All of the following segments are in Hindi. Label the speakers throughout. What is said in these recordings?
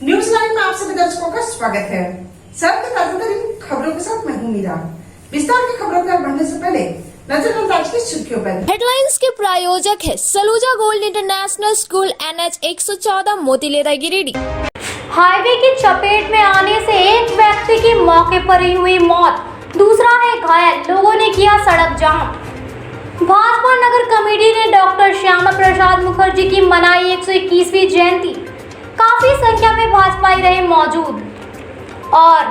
Speaker 1: न्यूज लाइन में आप सभी दर्शकों का स्वागत है। सर के ताजा तरीन खबरों के साथ मैं हूं मीरा। विस्तार की खबरों पर बढ़ने से पहले नजर अंदाज की सुर्खियों पर।
Speaker 2: हेडलाइंस के प्रायोजक है Saluja gold international school NH 114 Motilera Giridih.
Speaker 3: Highway की चपेट में आने से एक व्यक्ति की मौके पर ही हुई मौत, दूसरा है घायल। लोगों ने किया सड़क जाम। भाजपा नगर कमेटी ने डॉक्टर श्यामा प्रसाद मुखर्जी की मनाई 121वीं जयंती। काफी संख्या में भाजपाई रहे मौजूद। और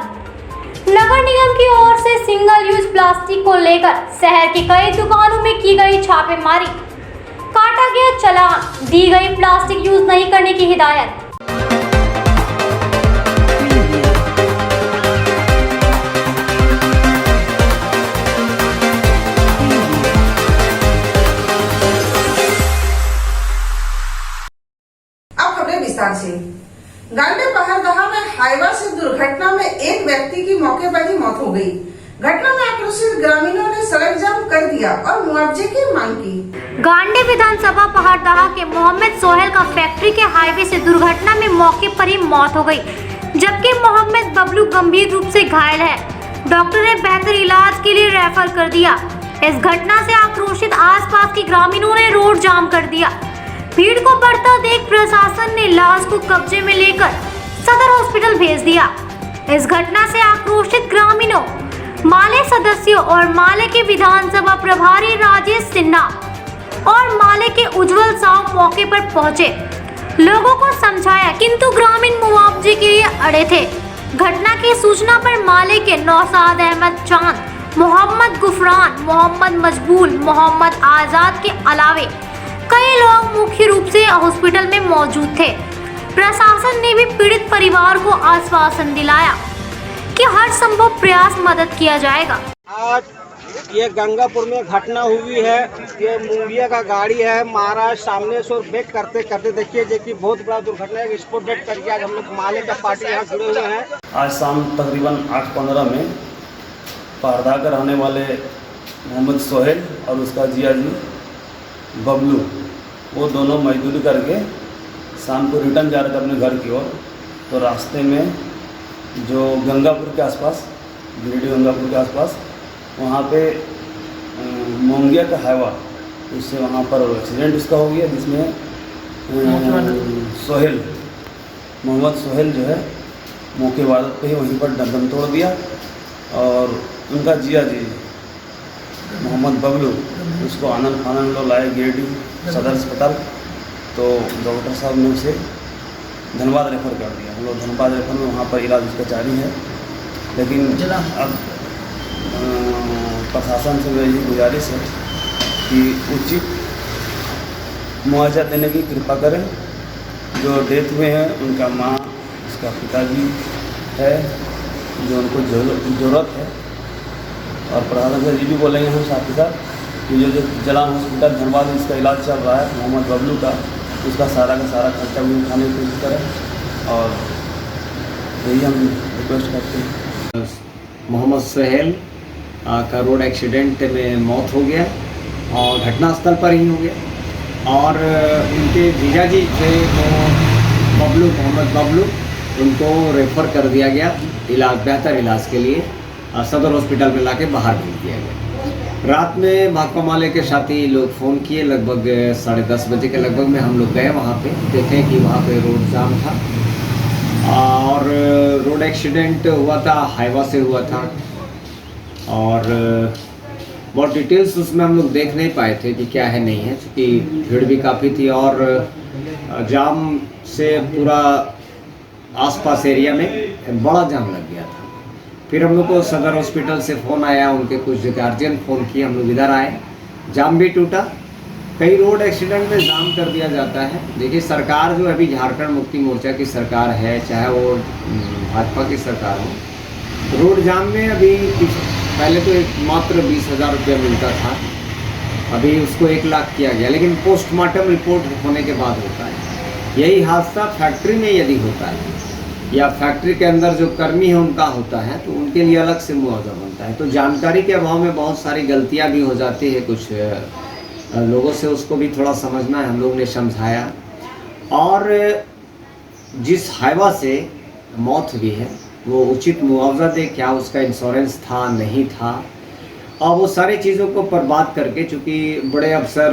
Speaker 3: नगर निगम की ओर से सिंगल यूज प्लास्टिक को लेकर शहर की कई दुकानों में की गई छापेमारी। काटा गया चालान, दी गई प्लास्टिक यूज नहीं करने की हिदायत।
Speaker 1: गांडे पहाड़दहा में हाईवा से दुर्घटना में एक व्यक्ति की मौके पर ही मौत हो गई। घटना में आक्रोशित ग्रामीणों ने सड़क जाम कर दिया और मुआवजे की मांग की।
Speaker 3: गांडे विधानसभा पहाड़दहा के मोहम्मद सोहेल का फैक्ट्री के हाईवे से दुर्घटना में मौके पर ही मौत हो गई, जबकि मोहम्मद बबलू गंभीर रूप से घायल है। डॉक्टर ने बेहतर इलाज के लिए रेफर कर दिया। इस घटना से आक्रोशित आसपास के ग्रामीणों ने रोड जाम कर दिया। भीड़ को बढ़ता देख प्रशासन ने लाश को कब्जे में लेकर सदर हॉस्पिटल भेज दिया। इस घटना से आक्रोशित ग्रामीणों, माले सदस्यों और माले के विधानसभा प्रभारी राजेश सिन्हा और माले के उज्जवल साहु मौके पर पहुंचे। लोगों को समझाया, किंतु ग्रामीण मुआवजे के लिए अड़े थे। घटना की सूचना पर माले के नौशाद अहमद चांद, मोहम्मद गुफरान, मोहम्मद मजबूल, मोहम्मद आजाद के अलावे कई लोग मुख्य रूप से हॉस्पिटल में मौजूद थे। प्रशासन ने भी पीड़ित परिवार को आश्वासन दिलाया कि हर संभव प्रयास मदद किया जाएगा।
Speaker 4: आज ये गंगापुर में घटना हुई है। ये मुंगिया का गाड़ी है, महाराज सामने से ब्रेक करते करते देखिए जो कि बहुत बड़ा दुर्घटना है। स्पॉट डेट करके आज हम लोग माले का पार्टी यहाँ जुड़े हुए हैं।
Speaker 5: आज शाम तकरीबन 8:15 में पहाड़दहा के रहने वाले मोहम्मद सोहेल और उसका जिया जी बबलू, वो दोनों मजदूरी करके शाम को रिटर्न जा रहे थे अपने घर की ओर। तो रास्ते में जो गंगापुर के आसपास, गिरिडीह गंगापुर के आसपास, वहाँ पे मोंगिया का हाईवा, उससे वहाँ पर एक्सीडेंट उसका हो गया, जिसमें सोहेल, मोहम्मद सोहेल जो है मौके वारदात पे ही वहीं पर दम तोड़ दिया। और उनका जिया जी मोहम्मद बबलू, उसको आनंद लो लाए गिरिडीह सदर अस्पताल। तो डॉक्टर साहब ने उसे धनबाद रेफर कर दिया। हम लोग धनबाद रेफर में वहाँ पर इलाज उसका जारी है। लेकिन अब प्रशासन से मेरी गुजारिश है कि उचित मुआवजा देने की कृपा करें। जो डेथ हुए हैं उनका माँ, उसका पिताजी है, जो उनको ज़रूरत है। और प्रशासन से ये भी बोलेंगे हम साथ ही साथ कि जो जलान हॉस्पिटल धनबाद में इसका इलाज चल रहा है मोहम्मद बबलू का, उसका सारा का सारा खर्चा भी उठाने की कोशिश करें। और यही हम रिक्वेस्ट करते हैं।
Speaker 6: मोहम्मद सोहेल का रोड एक्सीडेंट में मौत हो गया और घटनास्थल पर ही हो गया। और उनके जीजा जी थे वो बबलू, मोहम्मद बबलू, उनको रेफ़र कर दिया गया बेहतर इलाज के लिए सदर हॉस्पिटल में लाके बाहर भेज दिया गया। रात में भाकपा माले के साथी लोग फ़ोन किए, लगभग 10:30 बजे के लगभग में हम लोग गए वहाँ पे, देखे कि वहाँ पे रोड जाम था और रोड एक्सीडेंट हुआ था, हाईवा से हुआ था। और बहुत डिटेल्स उसमें हम लोग देख नहीं पाए थे कि क्या है नहीं है, क्योंकि भीड़ भी काफ़ी थी और जाम से पूरा आसपास एरिया में बड़ा जाम लग गया था। फिर हम लोग को सदर हॉस्पिटल से फ़ोन आया, उनके कुछ गार्जियन फ़ोन किए, हम लोग इधर आए, जाम भी टूटा। कई रोड एक्सीडेंट में जाम कर दिया जाता है। देखिए सरकार जो अभी झारखंड मुक्ति मोर्चा की सरकार है, चाहे वो भाजपा की सरकार हो, रोड जाम में अभी पहले तो मात्र 20,000 रुपया मिलता था, अभी उसको 1 लाख किया गया। लेकिन पोस्टमार्टम रिपोर्ट होने के बाद होता है। यही हादसा फैक्ट्री में यदि होता है या फैक्ट्री के अंदर जो कर्मी है उनका होता है तो उनके लिए अलग से मुआवजा बनता है। तो जानकारी के अभाव में बहुत सारी गलतियां भी हो जाती है कुछ लोगों से, उसको भी थोड़ा समझना है। हम लोग ने समझाया और जिस हाइवा से मौत हुई है वो उचित मुआवजा दे, क्या उसका इंश्योरेंस था नहीं था, और वो सारी चीज़ों को पर बात करके, चूँकि बड़े अफसर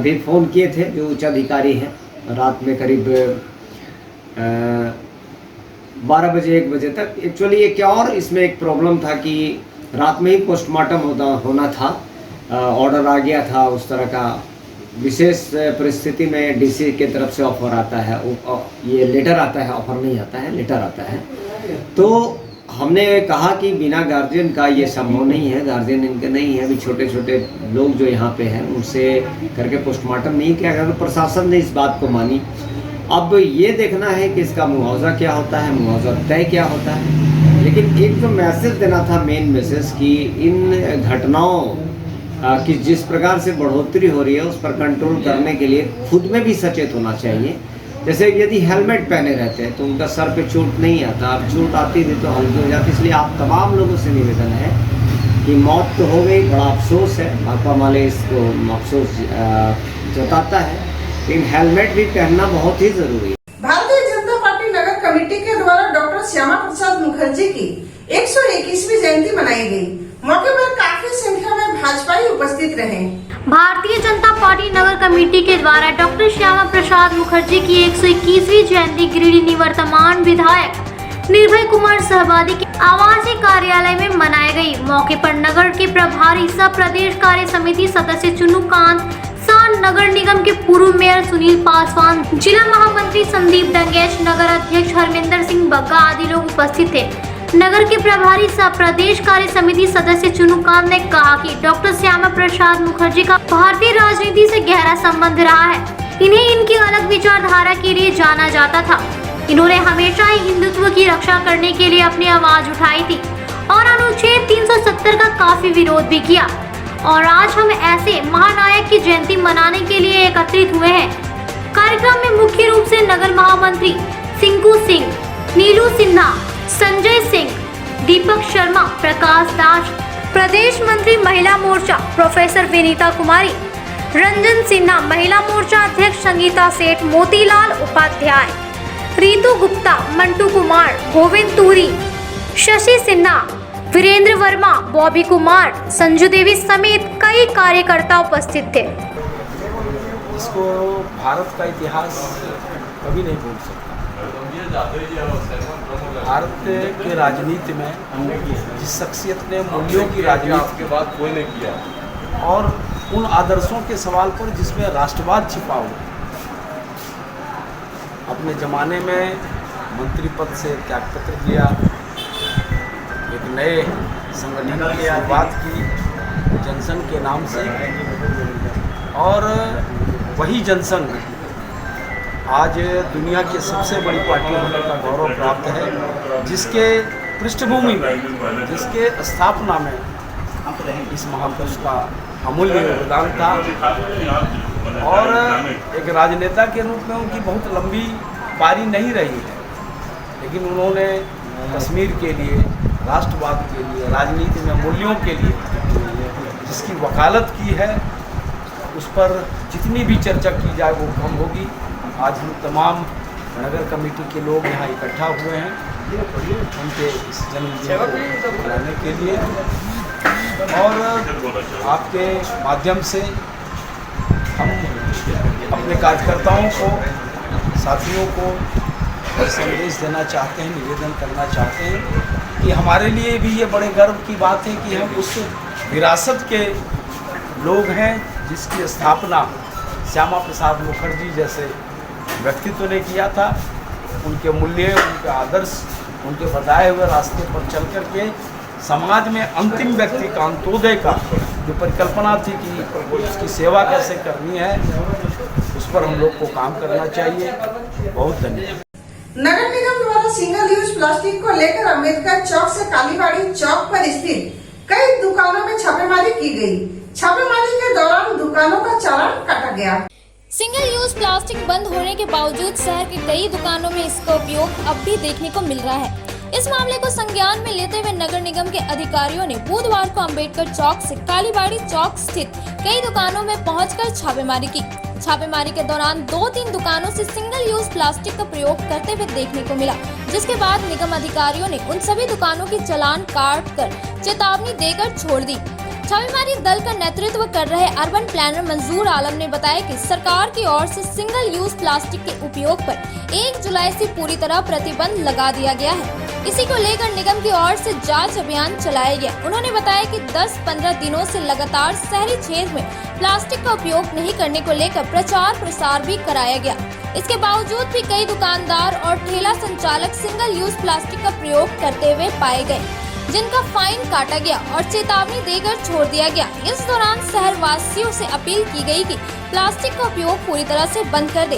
Speaker 6: भी फ़ोन किए थे जो उच्च अधिकारी हैं, रात में करीब 12 बजे 1 बजे तक। एक्चुअली ये क्या, और इसमें एक प्रॉब्लम था कि रात में ही पोस्टमार्टम होना था, ऑर्डर आ गया था उस तरह का। विशेष परिस्थिति में डीसी के तरफ से ऑफर आता है, ये लेटर आता है, ऑफर नहीं आता है, लेटर आता है। तो हमने कहा कि बिना गार्जियन का ये संभव नहीं है, गार्जियन इनके नहीं है, अभी छोटे छोटे लोग जो यहाँ पे हैं उनसे करके पोस्टमार्टम नहीं किया गया। तो प्रशासन ने इस बात को मानी। अब ये देखना है कि इसका मुआवजा क्या होता है, मुआवजा तय क्या होता है। लेकिन एक तो मैसेज देना था, मेन मैसेज, कि इन घटनाओं कि जिस प्रकार से बढ़ोतरी हो रही है उस पर कंट्रोल करने के लिए खुद में भी सचेत होना चाहिए। जैसे यदि हेलमेट पहने रहते हैं तो उनका सर पे चोट नहीं आता, अब चोट आती थी तो हल्की हो जाती। इसलिए आप तमाम लोगों से निवेदन है कि मौत तो हो गई, बड़ा अफसोस है, भाकपा माले इसको अफसोस जताता है, लेकिन हेलमेट भी पहनना बहुत ही जरूरी है।
Speaker 1: भारतीय जनता पार्टी नगर कमेटी के द्वारा डॉक्टर श्यामा प्रसाद मुखर्जी की 121वीं जयंती मनाई गई। मौके पर काफी संख्या में भाजपाई उपस्थित रहे।
Speaker 3: भारतीय जनता पार्टी नगर कमेटी के द्वारा डॉक्टर श्यामा प्रसाद मुखर्जी की 121वीं जयंती गिरिडीह निवर्तमान विधायक निर्भय कुमार सहबादी के आवासीय कार्यालय में मनाई गई। मौके पर नगर के प्रभारी सह प्रदेश कार्य समिति सदस्य चुनुकांत, नगर निगम के पूर्व मेयर सुनील पासवान, जिला महामंत्री संदीप डंगेश, नगर अध्यक्ष हरमिंदर सिंह बग्गा आदि लोग उपस्थित थे। नगर के प्रभारी सह प्रदेश कार्य समिति सदस्य चुनुकांत ने कहा कि डॉक्टर श्यामा प्रसाद मुखर्जी का भारतीय राजनीति से गहरा संबंध रहा है। इन्हें इनकी अलग विचारधारा के लिए जाना जाता था। इन्होंने हमेशा ही हिंदुत्व की रक्षा करने के लिए अपनी आवाज उठाई थी और अनुच्छेद 370 का काफी विरोध भी किया। और आज हम ऐसे महानायक की जयंती मनाने के लिए एकत्रित हुए हैं। कार्यक्रम में मुख्य रूप से नगर महामंत्री सिंकू सिंह, नीलू सिन्हा, संजय सिंह, दीपक शर्मा, प्रकाश दास, प्रदेश मंत्री महिला मोर्चा प्रोफेसर विनीता कुमारी, रंजन सिन्हा, महिला मोर्चा अध्यक्ष संगीता सेठ, मोतीलाल उपाध्याय, रीतू गुप्ता, मंटू कुमार, गोविंद तूरी, शशि सिन्हा, वीरेंद्र वर्मा, बॉबी कुमार, संजू देवी समेत कई कार्यकर्ता उपस्थित थे।
Speaker 7: इसको भारत का इतिहास कभी नहीं भूल सकता। भारत के राजनीति में जिस शख्सियत ने मूल्यों की राजनीति के बाद कोई नहीं किया और उन आदर्शों के सवाल पर जिसमें राष्ट्रवाद छिपा हुआ, अपने ज़माने में मंत्री पद से त्यागपत्र दिया, एक नए संगठन की शुरुआत की जनसंघ के नाम से, और वही जनसंघ आज दुनिया की सबसे बड़ी पार्टी होने का गौरव प्राप्त है, जिसके पृष्ठभूमि में, जिसके स्थापना में इस महापुरुष का अमूल्य योगदान था। और एक राजनेता के रूप में उनकी बहुत लंबी पारी नहीं रही है, लेकिन उन्होंने कश्मीर के लिए, राष्ट्रवाद के लिए, राजनीति में मूल्यों के लिए जिसकी वकालत की है, उस पर जितनी भी चर्चा की जाए वो कम होगी। आज हम तमाम नगर कमेटी के लोग यहाँ इकट्ठा हुए हैं उनके इस जन्मदिन को मनाने के लिए, और आपके माध्यम से हम अपने कार्यकर्ताओं को, साथियों को संदेश देना चाहते हैं, निवेदन करना चाहते हैं कि हमारे लिए भी ये बड़े गर्व की बात है कि हम उस विरासत के लोग हैं जिसकी स्थापना श्यामा प्रसाद मुखर्जी जैसे व्यक्तित्व ने किया था। उनके मूल्य, उनके आदर्श, उनके बताए हुए रास्ते पर चल कर के समाज में अंतिम व्यक्ति का, अंत्योदय का जो परिकल्पना थी कि उसकी सेवा कैसे करनी है, उस पर हम लोग को काम करना चाहिए। बहुत धन्यवाद।
Speaker 1: नगर निगम द्वारा सिंगल यूज प्लास्टिक को लेकर अम्बेडकर चौक से कालीबाड़ी चौक पर स्थित कई दुकानों में छापेमारी की गई। छापेमारी के दौरान दुकानों का चालान काटा गया।
Speaker 2: सिंगल यूज प्लास्टिक बंद होने के बावजूद शहर के कई दुकानों में इसका उपयोग अब भी देखने को मिल रहा है। इस मामले को संज्ञान में लेते हुए नगर निगम के अधिकारियों ने बुधवार को अंबेडकर चौक से कालीबाड़ी चौक स्थित कई दुकानों में पहुंचकर छापेमारी की। छापेमारी के दौरान 2-3 दुकानों से सिंगल यूज प्लास्टिक का प्रयोग करते हुए देखने को मिला, जिसके बाद निगम अधिकारियों ने उन सभी दुकानों की चालान काट कर चेतावनी देकर छोड़ दी। छापेमारी दल का नेतृत्व कर रहे अर्बन प्लानर मंजूर आलम ने बताया कि सरकार की ओर से सिंगल यूज प्लास्टिक के उपयोग पर 1 जुलाई से पूरी तरह प्रतिबंध लगा दिया गया है। इसी को लेकर निगम की ओर से जांच अभियान चलाया गया। उन्होंने बताया कि 10-15 दिनों से लगातार शहरी क्षेत्र में प्लास्टिक का उपयोग नहीं करने को लेकर प्रचार प्रसार भी कराया गया। इसके बावजूद भी कई दुकानदार और ठेला संचालक सिंगल यूज प्लास्टिक का प्रयोग करते हुए पाए गए, जिनका फाइन काटा गया और चेतावनी देकर छोड़ दिया गया। इस दौरान शहर वासियों से अपील की गई कि प्लास्टिक का उपयोग पूरी तरह से बंद कर दे,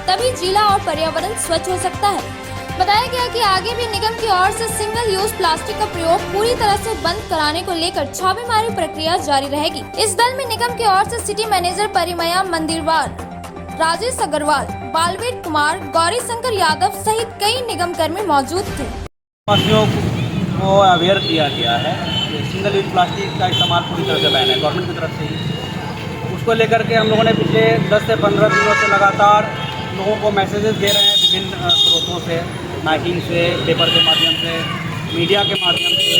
Speaker 2: तभी जिला और पर्यावरण स्वच्छ हो सकता है। बताया गया कि आगे भी निगम की ओर से सिंगल यूज प्लास्टिक का प्रयोग पूरी तरह से बंद कराने को लेकर छापेमारी प्रक्रिया जारी रहेगी। इस दल में निगम की ओर से सिटी मैनेजर परिमया मंदिरवार, राजेश अग्रवाल, बालवीर कुमार, गौरी शंकर यादव सहित कई निगम कर्मी मौजूद थे।
Speaker 8: को अवेयर किया गया है कि सिंगल यूज प्लास्टिक का इस्तेमाल पूरी तरह से बैन है गवर्नमेंट की तरफ से ही। उसको लेकर के हम लोगों ने पिछले 10 से 15 दिनों से लगातार लोगों को मैसेजेस दे रहे हैं, विभिन्न स्रोतों से, माइकिंग से, पेपर के माध्यम से, मीडिया के माध्यम से,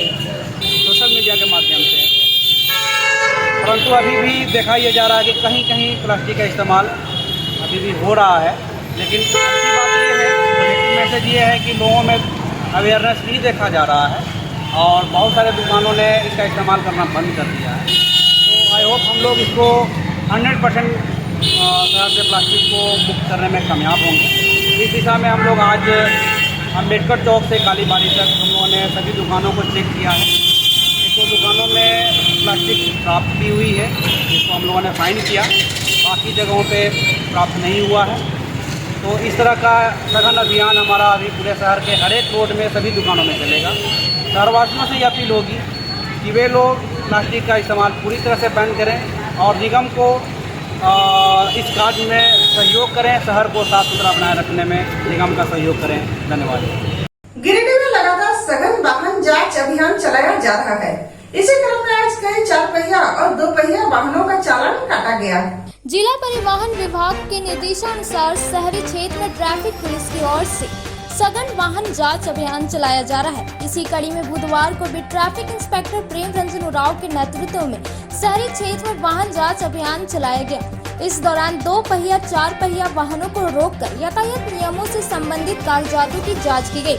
Speaker 8: सोशल मीडिया के माध्यम से। परंतु अभी भी देखा यह जा रहा है कि कहीं कहीं प्लास्टिक का इस्तेमाल अभी भी हो रहा है। लेकिन अच्छी बात यह है, पॉजिटिव मैसेज ये है कि लोगों में अवेयरनेस भी देखा जा रहा है और बहुत सारे दुकानों ने इसका इस्तेमाल करना बंद कर दिया है। तो आई होप हम लोग इसको 100% शहर से प्लास्टिक को मुक्त करने में कामयाब होंगे। इस दिशा में हम लोग आज अंबेडकर चौक से कालीबाड़ी तक हम लोगों ने सभी दुकानों को चेक किया है। 1-2 दुकानों में प्लास्टिक प्राप्त भी हुई है, जिसको हम लोगों ने फाइन किया, बाकी जगहों पे प्राप्त नहीं हुआ है। तो इस तरह का सघन अभियान हमारा अभी पूरे शहर के हर एक रोड में सभी दुकानों में चलेगा। शहरवासियों से ये अपील होगी कि वे लोग प्लास्टिक का इस्तेमाल पूरी तरह से बंद करें और निगम को इस कार्य में सहयोग करें, शहर को साफ सुथरा बनाए रखने में निगम का सहयोग करें। धन्यवाद।
Speaker 1: गिरिडीह में लगातार सघन वाहन जांच अभियान चलाया जा रहा है। इसी क्रम में आज कई 4 पहिया और 2 पहिया वाहनों का चालान काटा गया।
Speaker 2: जिला परिवहन विभाग के निर्देशानुसार शहरी क्षेत्र में ट्रैफिक पुलिस की ओर से सघन वाहन जांच अभियान चलाया जा रहा है। इसी कड़ी में बुधवार को भी ट्रैफिक इंस्पेक्टर प्रेम रंजन उरांव के नेतृत्व में शहरी क्षेत्र में वाहन जांच अभियान चलाया गया। इस दौरान 2 पहिया 4 पहिया वाहनों को रोककर यातायात नियमों से संबंधित कागजातों की जाँच की गयी।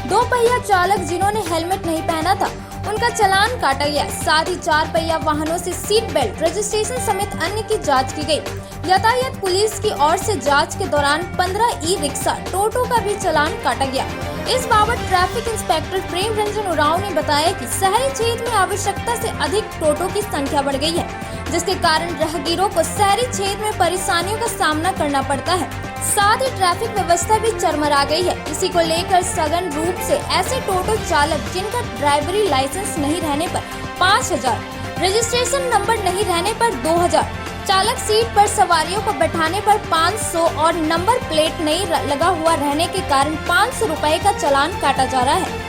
Speaker 2: 2 पहिया चालक जिन्होंने हेलमेट नहीं पहना था उनका चालान काटा गया। साथ ही 4 पहिया वाहनों से सीट बेल्ट, रजिस्ट्रेशन समेत अन्य की जांच की गई। यातायात पुलिस की ओर से जांच के दौरान 15 ई-रिक्शा, टोटो का भी चालान काटा गया। इस बाबत ट्रैफिक इंस्पेक्टर प्रेम रंजन उरांव ने बताया कि शहरी क्षेत्र में आवश्यकता से अधिक टोटो की संख्या बढ़ गई है, जिसके कारण राहगीरों को शहरी क्षेत्र में परेशानियों का सामना करना पड़ता है। साथ ही ट्रैफिक व्यवस्था भी चरमरा गई है। इसी को लेकर सघन रूप से ऐसे टोटो चालक जिनका ड्राइवरी लाइसेंस नहीं रहने पर 5,000, रजिस्ट्रेशन नंबर नहीं रहने पर 2,000, चालक सीट पर सवारियों को बैठाने पर 500 और नंबर प्लेट नहीं लगा हुआ रहने के कारण 500 रुपए का चालान काटा जा रहा है।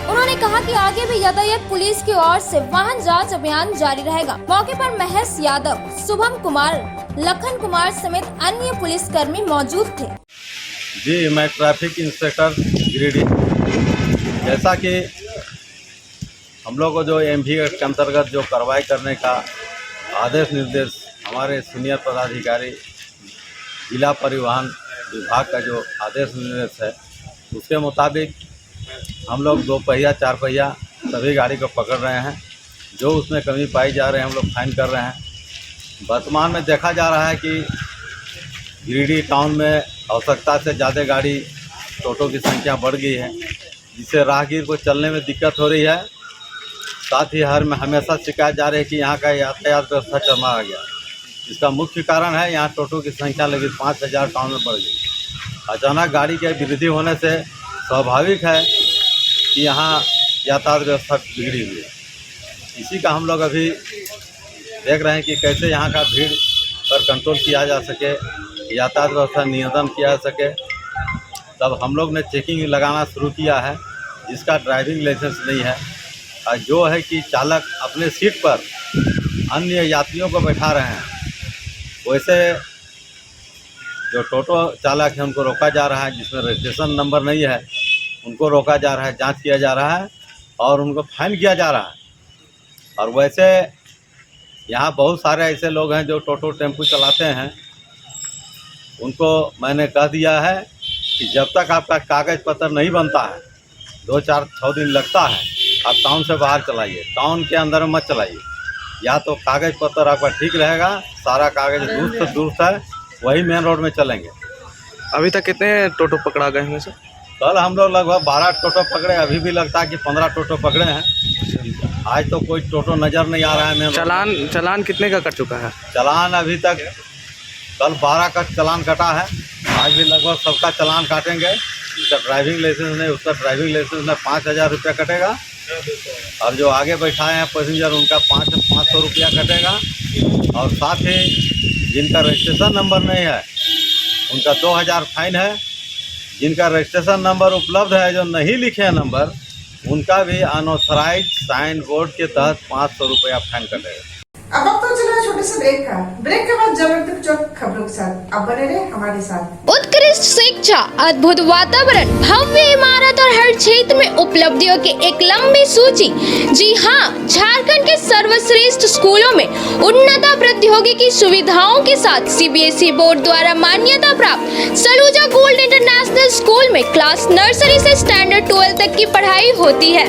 Speaker 2: उन्होंने कहा कि आगे भी यातायात पुलिस की ओर से वाहन जांच अभियान जारी रहेगा। मौके पर महेश यादव, शुभम कुमार, लखन कुमार समेत अन्य पुलिसकर्मी मौजूद थे।
Speaker 9: जी, मैं ट्रैफिक इंस्पेक्टर गिरिडीह। जैसा कि हम लोग को जो एमवी के अंतर्गत जो कार्रवाई करने का आदेश निर्देश हमारे सीनियर पदाधिकारी जिला परिवहन विभाग का जो आदेश निर्देश है, उसके मुताबिक हम लोग 2 पहिया 4 पहिया सभी गाड़ी को पकड़ रहे हैं। जो उसमें कमी पाई जा रही है हम लोग फाइन कर रहे हैं। वर्तमान में देखा जा रहा है कि गिरिडीह टाउन में आवश्यकता से ज़्यादा गाड़ी टोटो की संख्या बढ़ गई है, जिससे राहगीर को चलने में दिक्कत हो रही है। साथ ही हमेशा शिकायत जा रही है कि यहाँ का यातायात व्यवस्था चरमरा गया। इसका मुख्य कारण है यहाँ टोटो की संख्या लगभग 5,000 टाउन में बढ़ गई। अचानक गाड़ी की वृद्धि होने से स्वाभाविक है कि यहाँ यातायात व्यवस्था बिगड़ी हुई है। इसी का हम लोग अभी देख रहे हैं कि कैसे यहाँ का भीड़ पर कंट्रोल किया जा सके, यातायात व्यवस्था नियंत्रण किया जा सके। तब हम लोग ने चेकिंग लगाना शुरू किया है जिसका ड्राइविंग लाइसेंस नहीं है, और जो है कि चालक अपने सीट पर अन्य यात्रियों को बैठा रहे हैं, वैसे जो टोटो चालक है उनको रोका जा रहा है, जिसमें रजिस्ट्रेशन नंबर नहीं है उनको रोका जा रहा है, जांच किया जा रहा है और उनको फाइन किया जा रहा है। और वैसे यहाँ बहुत सारे ऐसे लोग हैं जो टोटो टेम्पू चलाते हैं, उनको मैंने कह दिया है कि जब तक आपका कागज़ पत्र नहीं बनता है, 2-4-6 दिन लगता है, आप टाउन से बाहर चलाइए, टाउन के अंदर मत चलाइए। या तो कागज़ पत्र आपका ठीक रहेगा, सारा कागज़ दुरुस्त है, वही मेन रोड में चलेंगे।
Speaker 10: अभी तक कितने टोटो पकड़ा गए हैं सर?
Speaker 9: कल हम लोग लगभग 12 टोटो पकड़े, अभी भी लगता है कि 15 टोटो पकड़े हैं। आज तो कोई टोटो नज़र नहीं आ रहा है। मैं
Speaker 10: चालान कितने का कट चुका है?
Speaker 9: चालान अभी तक कल 12 का चालान कटा है, आज भी लगभग सबका चालान काटेंगे। जिसका ड्राइविंग लाइसेंस नहीं, उसका ड्राइविंग लाइसेंस में 5,000 रुपया कटेगा, और जो आगे बैठाए हैं पैसेंजर उनका 500 रुपया कटेगा, और साथ ही जिनका रजिस्ट्रेशन नंबर नहीं है उनका 2,000 फाइन है। जिनका रजिस्ट्रेशन नंबर उपलब्ध है, जो नहीं लिखे हैं नंबर, उनका भी अनऑथराइज साइन बोर्ड के तहत 500 रुपया फाइन कटेगा।
Speaker 1: अब वक्त तो चला छोटे से ब्रेक के बाद जबरदस्त जो खबरों के साथ अब बने रहे हमारे साथ।
Speaker 2: उत्कृष्ट शिक्षा, अद्भुत वातावरण, भव्य इमारत और हर क्षेत्र में उपलब्धियों की एक लंबी सूची। जी हाँ, झारखंड के सर्वश्रेष्ठ स्कूलों में उन्नत प्रौद्योगिकी सुविधाओं के साथ सीबीएसई बोर्ड द्वारा मान्यता प्राप्त सलूजा गोल्ड इंटरनेशनल स्कूल में क्लास नर्सरी से स्टैंडर्ड 12 तक की पढ़ाई होती है।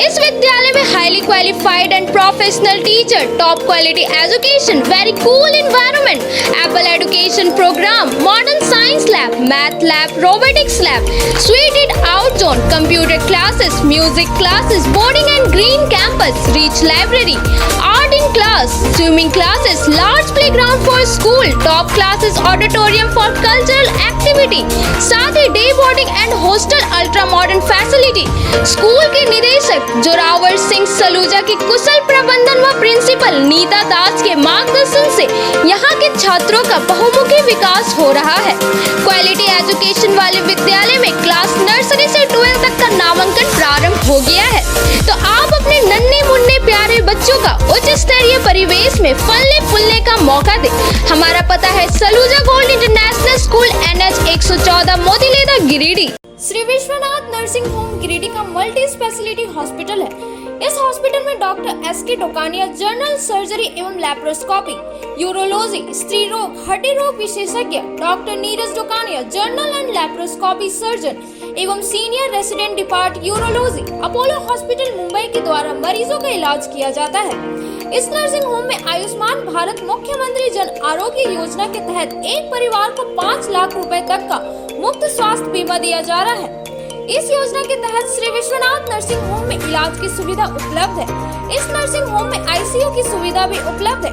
Speaker 2: इस विद्यालय में highly qualified and professional teacher, top quality education, very cool environment, Apple education program, modern science lab, math lab, robotics lab, suited out zone, computer classes, music classes, boarding and green campus, rich library, art in class, swimming classes, large playground for school, top classes, auditorium for cultural activity, साथ ही day boarding and hostel ultra modern facility. School के निदेशक जोरावर सिंह सलूजा की कुशल प्रबंधन व प्रिंसिपल नीता दास के मार्गदर्शन से यहाँ के छात्रों का बहुमुखी विकास हो रहा है। क्वालिटी एजुकेशन वाले विद्यालय में क्लास नर्सरी से 12 तक का नामांकन प्रारंभ हो गया है, तो आप अपने नन्हे मुन्ने प्यारे बच्चों का उच्च स्तरीय परिवेश में फलने फूलने का मौका दें। हमारा पता है Saluja gold international school, NH 114, Motileda, Giridih. Shri Vishwanath nursing home Giridih का मल्टी स्पेशलिटी हॉस्पिटल है। इस हॉस्पिटल में doctor SK Tokania general surgery एवं लैप्रोस्कोपी, यूरोलॉजी, स्त्री रोग, हड्डी रोग विशेषज्ञ, doctor Neeraj Tokania general and laparoscopy surgeon एवं senior resident depart urology, Apollo hospital Mumbai के द्वारा मरीजों का इलाज किया जाता है। इस नर्सिंग होम में आयुष्मान भारत मुख्यमंत्री जन आरोग्य योजना के तहत एक परिवार को 5 लाख रुपए तक का मुफ्त स्वास्थ्य बीमा दिया जा रहा है। इस योजना के तहत श्री विश्वनाथ नर्सिंग होम में इलाज की सुविधा उपलब्ध है। इस नर्सिंग होम में ICU की सुविधा भी उपलब्ध है।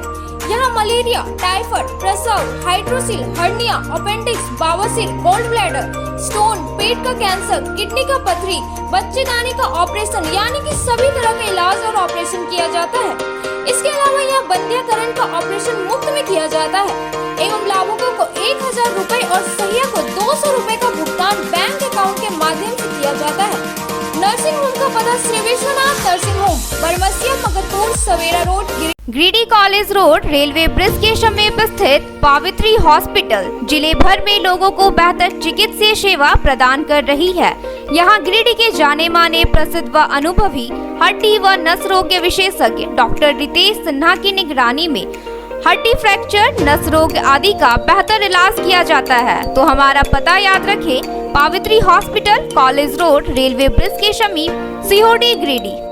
Speaker 2: यहाँ मलेरिया, टाइफाइड, प्रसव, हाइड्रोसिल, हर्निया, अपेंडिक्स, बवासीर, गोल्ड ब्लैडर, स्टोन, पेट का कैंसर, किडनी का पथरी, बच्चेदानी का ऑपरेशन यानी कि सभी तरह के इलाज और ऑपरेशन किया जाता है। इसके अलावा यहाँ बंध्याकरण का ऑपरेशन मुफ्त में किया जाता है एवं लाभुकों को 1,000 रुपए और सहिया को 200 रुपए का भुगतान बैंक अकाउंट के माध्यम से किया जाता है। नर्सिंग होम का पता Shri Vishwanath nursing home, Barmasia, Magarpur, Savera road,
Speaker 3: Giridih college road, railway bridge के समीप स्थित पावित्री हॉस्पिटल जिले भर में लोगों को बेहतर चिकित्सीय सेवा प्रदान कर रही है। यहाँ गिरिडीह के जाने माने प्रसिद्ध व अनुभवी हड्डी व नस रोग विशेषज्ञ डॉक्टर रितेश सिन्हा की निगरानी में हड्डी फ्रैक्चर, नस रोग आदि का बेहतर इलाज किया जाता है। तो हमारा पता याद रखें, Pavitri hospital, college road, railway bridge के समीप, सीहोडी, गिरिडीह।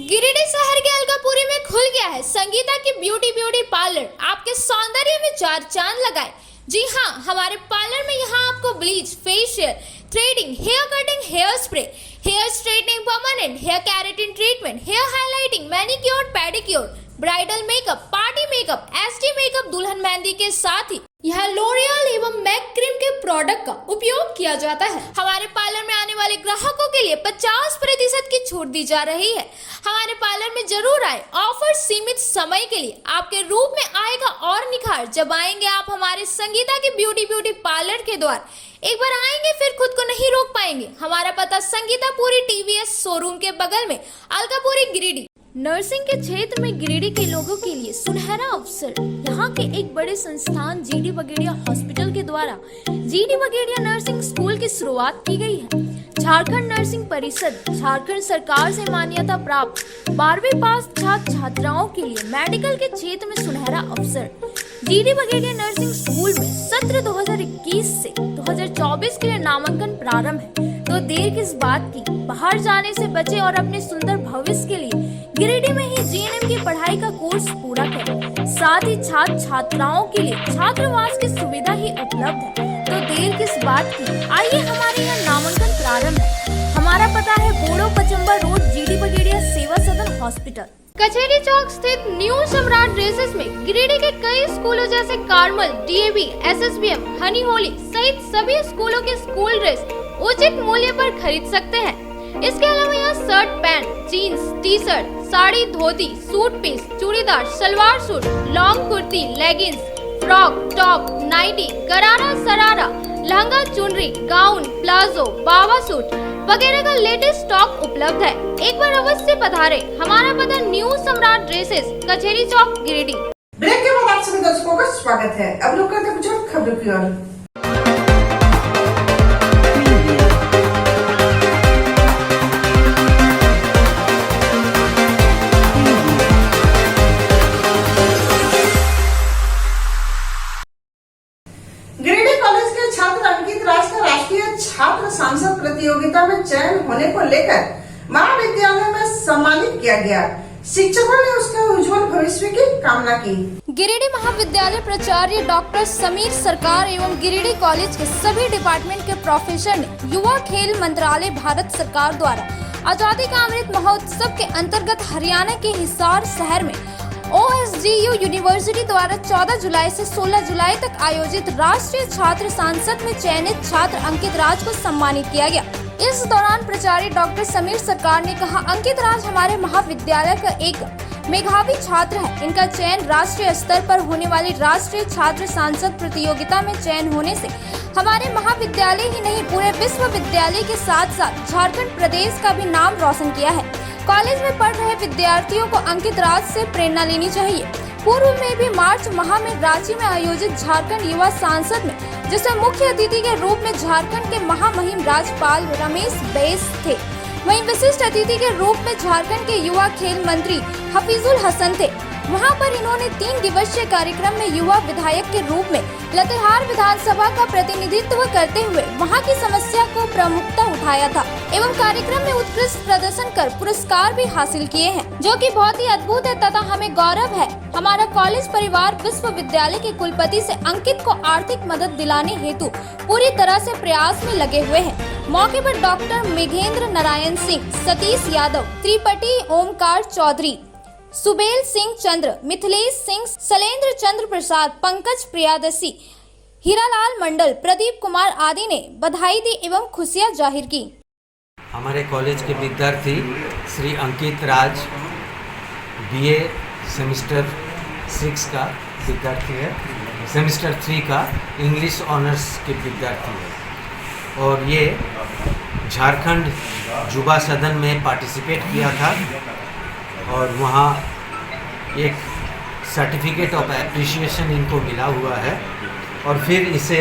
Speaker 2: गिरिडीह शहर के अलकापुरी में खुल गया है संगीता की ब्यूटी पार्लर। आपके सौंदर्य में 4 चांद लगाए। जी हाँ, हमारे पार्लर में यहाँ आपको bleach, facial, threading, hair cutting, hair spray, hair straightening, permanent hair keratin treatment, hair highlighting, manicure, pedicure, bridal makeup, party makeup, ST makeup, दुल्हन मेहंदी के साथ ही यहाँ लोरियल एवं मैक क्रीम के प्रोडक्ट का उपयोग किया जाता है। हमारे पार्लर में आने वाले ग्राहकों के लिए 50% की छूट दी जा रही है। हमारे पार्लर में जरूर आए, ऑफर सीमित समय के लिए। आपके रूप में आएगा और निखार जब आएंगे आप हमारे संगीता के ब्यूटी पार्लर के द्वार। एक बार आएंगे फिर खुद को नहीं रोक पाएंगे। हमारा पता संगीतापुरी टीवीएस शोरूम के बगल में, अलकापुरी, गिरिडीह। नर्सिंग के क्षेत्र में गिरिडीह के लोगों के लिए सुनहरा अवसर। यहाँ के एक बड़े संस्थान GD बगेड़िया हॉस्पिटल के द्वारा GD बगेड़िया नर्सिंग स्कूल की शुरुआत की गई है। झारखंड नर्सिंग परिषद झारखंड सरकार से मान्यता प्राप्त 12वीं पास छात्र छात्राओं के लिए मेडिकल के क्षेत्र में सुनहरा अवसर। GD बगेड़िया नर्सिंग स्कूल में सत्र 2021 से 2024 के लिए नामांकन प्रारंभ है। तो देर किस बात की, बाहर जाने से बचे और अपने सुंदर भविष्य के लिए गिरिडीह में ही GNM की पढ़ाई का कोर्स पूरा करें। साथ ही छात्र छात्राओं के लिए छात्रावास की सुविधा ही उपलब्ध है। तो देर किस बात की, आइए हमारे यहाँ नामांकन प्रारंभ है। हमारा पता है बोड़ो पचम्बा रोड, GD बगेड़िया सेवा सदन हॉस्पिटल, कचहरी चौक स्थित न्यू सम्राट ड्रेसेस में गिरिडीह के कई स्कूलों जैसे Carmel, DAV, SSBM, Honey Holi सहित सभी स्कूलों के स्कूल ड्रेस उचित मूल्य पर खरीद सकते हैं। इसके अलावा यहाँ shirt, pant, jeans, t-shirt, sari, dhoti, suit piece, churidar, salwar suit, long kurti, leggings, frock, top, nightie, gharara, sharara, lehenga, चुनरी, गाउन, प्लाजो, बाबा सूट वगैरह का लेटेस्ट स्टॉक उपलब्ध है। एक बार अवश्य पधारे। हमारा पता न्यू सम्राट ड्रेसेस, कचहरी चौक, गिरिडीह।
Speaker 1: ब्रेक के बाद आप सभी दर्शकों का स्वागत है। अब लोग करते कुछ और खबरों की ओर। छात्र सांसद प्रतियोगिता में चयन होने को लेकर महाविद्यालय में सम्मानित किया गया। शिक्षकों ने उसके उज्जवल भविष्य की कामना की।
Speaker 2: गिरिडीह महाविद्यालय प्राचार्य डॉक्टर समीर सरकार एवं गिरिडीह कॉलेज के सभी डिपार्टमेंट के प्रोफेसर ने युवा खेल मंत्रालय भारत सरकार द्वारा आजादी का अमृत महोत्सव के अंतर्गत हरियाणा के हिसार शहर में OSGU यूनिवर्सिटी द्वारा 14 जुलाई से 16 जुलाई तक आयोजित राष्ट्रीय छात्र सांसद में चयनित छात्र अंकित राज को सम्मानित किया गया। इस दौरान प्राचार्य डॉक्टर समीर सरकार ने कहा, अंकित राज हमारे महाविद्यालय का एक मेधावी छात्र है। इनका चयन राष्ट्रीय स्तर पर होने वाली राष्ट्रीय छात्र सांसद प्रतियोगिता में चयन होने से हमारे महाविद्यालय ही नहीं पूरे विश्वविद्यालय के साथ साथ झारखंड प्रदेश का भी नाम रोशन किया है। कॉलेज में पढ़ रहे विद्यार्थियों को अंकित राज से प्रेरणा लेनी चाहिए। पूर्व में भी मार्च माह में रांची में आयोजित झारखंड युवा सांसद में जिसमें मुख्य अतिथि के रूप में झारखंड के महामहिम राज्यपाल रमेश बैस थे, वहीं विशिष्ट अतिथि के रूप में झारखंड के युवा खेल मंत्री हफीजुल हसन थे। वहां पर इन्होंने 3 दिवसीय कार्यक्रम में युवा विधायक के रूप में लातेहार विधानसभा का प्रतिनिधित्व करते हुए वहां की समस्या को प्रमुखता उठाया था एवं कार्यक्रम में उत्कृष्ट प्रदर्शन कर पुरस्कार भी हासिल किए हैं, जो कि बहुत ही अद्भुत है तथा हमें गौरव है। हमारा कॉलेज परिवार विश्वविद्यालय के कुलपति से अंकित को आर्थिक मदद दिलाने हेतु पूरी तरह से प्रयास में लगे हुए हैं। मौके पर डॉक्टर मेघेंद्र नारायण सिंह, सतीश यादव, त्रिपटी ओमकार चौधरी, सुबेल सिंह चंद्र, मिथिलेश सिंह, शैलेंद्र चंद्र प्रसाद, पंकज प्रियादसी, हीरालाल मंडल, प्रदीप कुमार आदि ने बधाई दी एवं खुशियां जाहिर की।
Speaker 11: हमारे कॉलेज के विद्यार्थी श्री अंकित राज BA सेमेस्टर 6 का विद्यार्थी है, सेमेस्टर 3 का इंग्लिश ऑनर्स के विद्यार्थी है और ये झारखंड युवा सदन में पार्टिसिपेट किया था और वहाँ एक सर्टिफिकेट ऑफ एप्रिसिएशन इनको मिला हुआ है और फिर इसे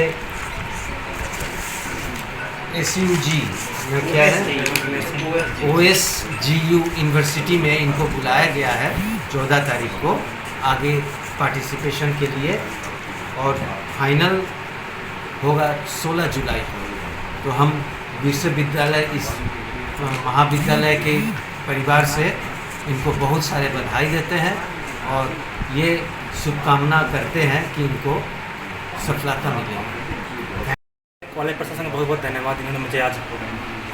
Speaker 11: SUG में क्या है OSGU यूनिवर्सिटी में इनको बुलाया गया है 14 तारीख को आगे पार्टिसिपेशन के लिए और फाइनल होगा 16 जुलाई को। तो हम विश्वविद्यालय इस महाविद्यालय के परिवार से इनको बहुत सारे बधाई देते हैं और ये शुभकामना करते हैं कि इनको सफलता मिले।
Speaker 12: कॉलेज प्रशासन का बहुत बहुत धन्यवाद, इन्होंने मुझे आज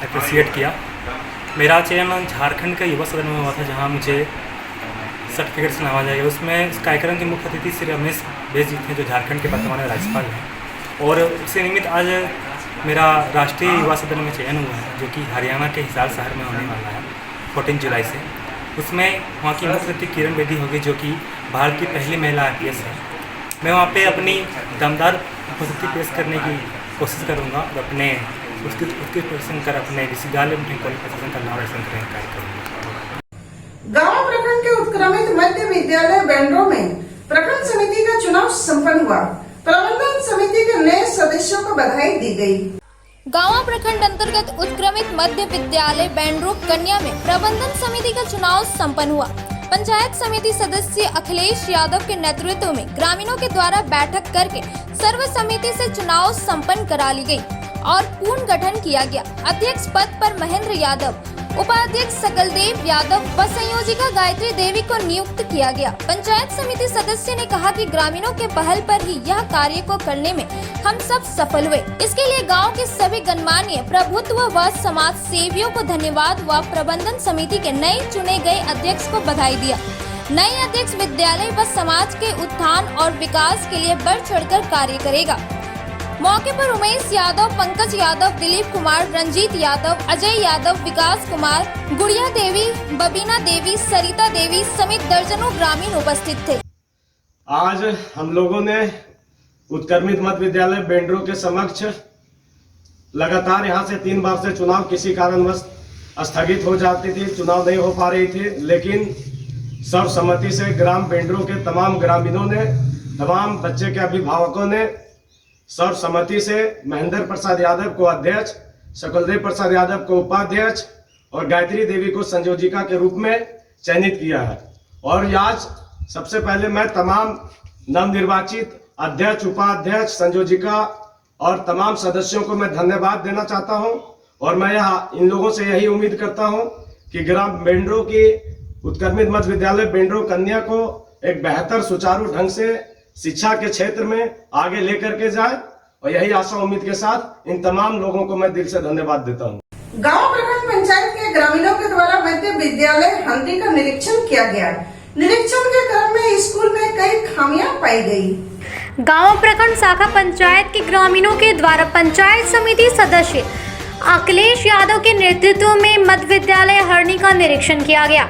Speaker 12: अप्रिशिएट किया। मेरा चयन झारखंड के युवा सदन में हुआ था जहां मुझे सर्टिफिकेट से नवाजा जाएगा। उसमें इस कार्यक्रम के मुख्य अतिथि श्री रमेश बेस जी थे, जो झारखंड के वर्तमान में राज्यपाल हैं। और इससे निमित्त आज मेरा राष्ट्रीय युवा सदन में चयन हुआ है, जो कि हरियाणा के हिसार शहर में होने वाला है 14 जुलाई से। उसमें वहाँ की मुख्य अतिथि किरण बेदी होगी, जो कि भारत की पहली महिला IPS है। मैं वहाँ पे अपनी दमदार उपस्थिति पेश करने की कोशिश करूँगा और अपने उसकी प्रदर्शन कर अपने विश्वविद्यालय में कॉलेज प्रशासन का नाम रोशन करने का कार्य करूँगा।
Speaker 1: गाँव प्रखंड के उत्क्रमित मध्य विद्यालय बेंड्रो में प्रखंड समिति का चुनाव संपन्न हुआ। प्रबंधन समिति के नए सदस्यों को बधाई दी गई।
Speaker 2: गांवा प्रखंड अंतर्गत उत्क्रमित मध्य विद्यालय बेंड्रो कन्या में प्रबंधन समिति का चुनाव संपन्न हुआ। पंचायत समिति सदस्य अखिलेश यादव के नेतृत्व में ग्रामीणों के द्वारा बैठक करके सर्वसम्मति से चुनाव संपन्न करा ली गई और पूर्ण गठन किया गया। अध्यक्ष पद पर महेंद्र यादव, उपाध्यक्ष सकलदेव यादव व संयोजिका गायत्री देवी को नियुक्त किया गया। पंचायत समिति सदस्य ने कहा कि ग्रामीणों के पहल पर ही यह कार्य को करने में हम सब सफल हुए। इसके लिए गांव के सभी गणमान्य प्रभुत्व व समाज सेवियों को धन्यवाद व प्रबंधन समिति के नए चुने गए अध्यक्ष को बधाई दिया। नए अध्यक्ष विद्यालय व समाज के उत्थान और विकास के लिए बढ़ चढ़कर कार्य करेगा। मौके पर उमेश यादव, पंकज यादव, दिलीप कुमार, रंजीत यादव, अजय यादव, विकास कुमार, गुड़िया देवी, बबीना देवी, सरिता देवी समेत दर्जनों ग्रामीण उपस्थित थे।
Speaker 13: आज हम लोगों ने उत्क्रमित मध्य विद्यालय बेंड्रो के समक्ष लगातार यहाँ से 3 बार से चुनाव किसी कारणवश स्थगित हो जाती थी, चुनाव नहीं हो पा रही थी, लेकिन सर्वसम्मति से ग्राम बेंड्रो के तमाम ग्रामीणों ने, तमाम बच्चे के अभिभावकों ने सर्वसम्मति से महेंद्र प्रसाद यादव को अध्यक्ष, सकलदेव प्रसाद यादव को उपाध्यक्ष और गायत्री देवी को संयोजिका के रूप में चयनित किया है। और आज सबसे पहले मैं तमाम नवनिर्वाचित अध्यक्ष, उपाध्यक्ष, संयोजिका और तमाम सदस्यों को मैं धन्यवाद देना चाहता हूं। और मैं इन लोगों से यही उम्मीद करता हूं कि ग्राम बेंड्रो की उत्क्रमित मध्य विद्यालय बेंड्रो कन्या को एक बेहतर सुचारू ढंग से शिक्षा के क्षेत्र में आगे लेकर के जाए। और यही आशा उम्मीद के साथ इन तमाम लोगों को मैं दिल से धन्यवाद देता हूँ।
Speaker 1: गाँव प्रखंड पंचायत के ग्रामीणों के द्वारा मध्य विद्यालय हंडी का निरीक्षण किया गया। निरीक्षण के क्रम में स्कूल में कई खामियां पाई गई।
Speaker 3: गाँव प्रखंड शाखा पंचायत के ग्रामीणों के द्वारा पंचायत समिति सदस्य अखिलेश यादव के नेतृत्व में मध्य विद्यालय हरणी का निरीक्षण किया गया।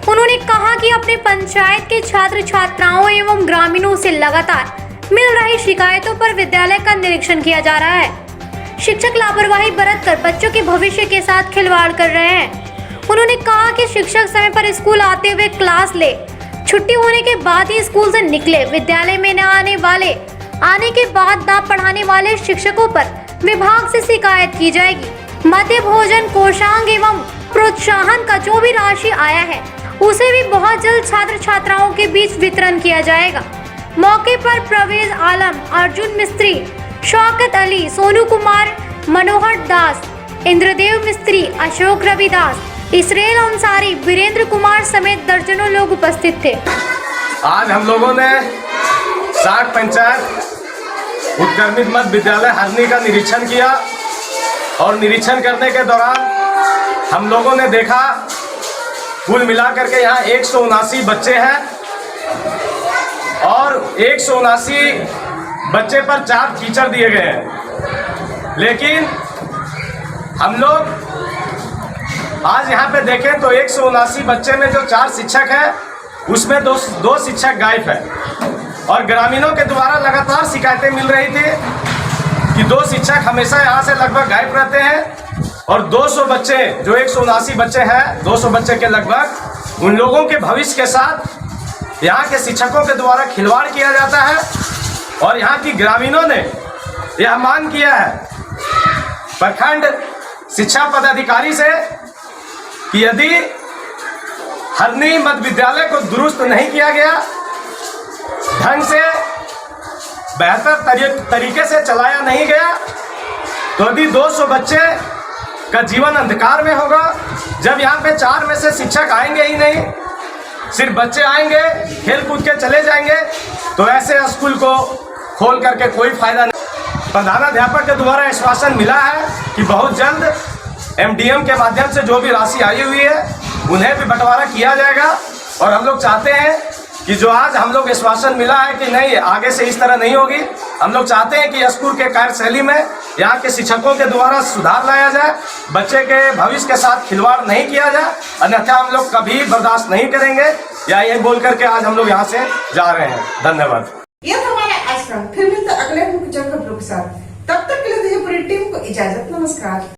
Speaker 3: उन्होंने कहा कि अपने पंचायत के छात्र छात्राओं एवं ग्रामीणों से लगातार मिल रही शिकायतों पर विद्यालय का निरीक्षण किया जा रहा है। शिक्षक लापरवाही बरतकर बच्चों के भविष्य के साथ खिलवाड़ कर रहे हैं। उन्होंने कहा कि शिक्षक समय पर स्कूल आते हुए क्लास ले, छुट्टी होने के बाद ही स्कूल से निकले, विद्यालय में न आने वाले, आने के बाद न पढ़ाने वाले शिक्षकों पर विभाग से शिकायत की जाएगी। मध्य भोजन कोषांग एवं प्रोत्साहन का जो भी राशि आया है उसे भी बहुत जल्द छात्र छात्राओं के बीच वितरण किया जाएगा। मौके पर प्रवेश आलम, अर्जुन मिस्त्री, शौकत अली, सोनू कुमार, मनोहर दास, इंद्रदेव मिस्त्री, अशोक रविदास, इसरेल अंसारी, वीरेंद्र कुमार समेत दर्जनों लोग उपस्थित थे।
Speaker 13: आज हम लोगों ने 60 पंचायत उत्क्रमित मध्य विद्यालय हरनी का निरीक्षण किया और निरीक्षण करने के दौरान हम लोगों ने देखा कुल मिलाकर के यहाँ 179 बच्चे हैं और 179 बच्चे पर 4 टीचर दिए गए हैं। लेकिन हम लोग आज यहाँ पे देखें तो 179 बच्चे में जो 4 शिक्षक हैं उसमें दो शिक्षक गायब है। और ग्रामीणों के द्वारा लगातार शिकायतें मिल रही थी कि 2 शिक्षक हमेशा यहाँ से लगभग गायब रहते हैं और 200 बच्चे, जो 179 बच्चे हैं, 200 बच्चे के लगभग, उन लोगों के भविष्य के साथ यहाँ के शिक्षकों के द्वारा खिलवाड़ किया जाता है। और यहाँ की ग्रामीणों ने यह मांग किया है प्रखंड शिक्षा पदाधिकारी से कि यदि हरनी मध्य विद्यालय को दुरुस्त नहीं किया गया, ढंग से बेहतर तरीके से चलाया नहीं गया, तो यदि 200 बच्चे का जीवन अंधकार में होगा। जब यहाँ पे 4 में से शिक्षक आएंगे ही नहीं, सिर्फ बच्चे आएंगे, खेल कूद के चले जाएंगे, तो ऐसे स्कूल को खोल करके कोई फायदा नहीं। प्रधानाध्यापक के द्वारा आश्वासन मिला है कि बहुत जल्द MDM के माध्यम से जो भी राशि आई हुई है उन्हें भी बंटवारा किया जाएगा और हम लोग चाहते हैं कि जो आज हम लोग आश्वासन मिला है कि नहीं आगे से इस तरह नहीं होगी, हम लोग चाहते हैं कि स्कूल के कार्यशैली में यहाँ के शिक्षकों के द्वारा सुधार लाया जाए, बच्चे के भविष्य के साथ खिलवाड़ नहीं किया जाए, अन्यथा हम लोग कभी बर्दाश्त नहीं करेंगे। यही बोल करके आज हम लोग यहाँ से जा रहे हैं। धन्यवाद।
Speaker 1: यह था हमारा आज का, फिर मिलते अगले मुख्य खबरों के साथ। तब तक के लिए दीजिए पूरी टीम को इजाजत। नमस्कार।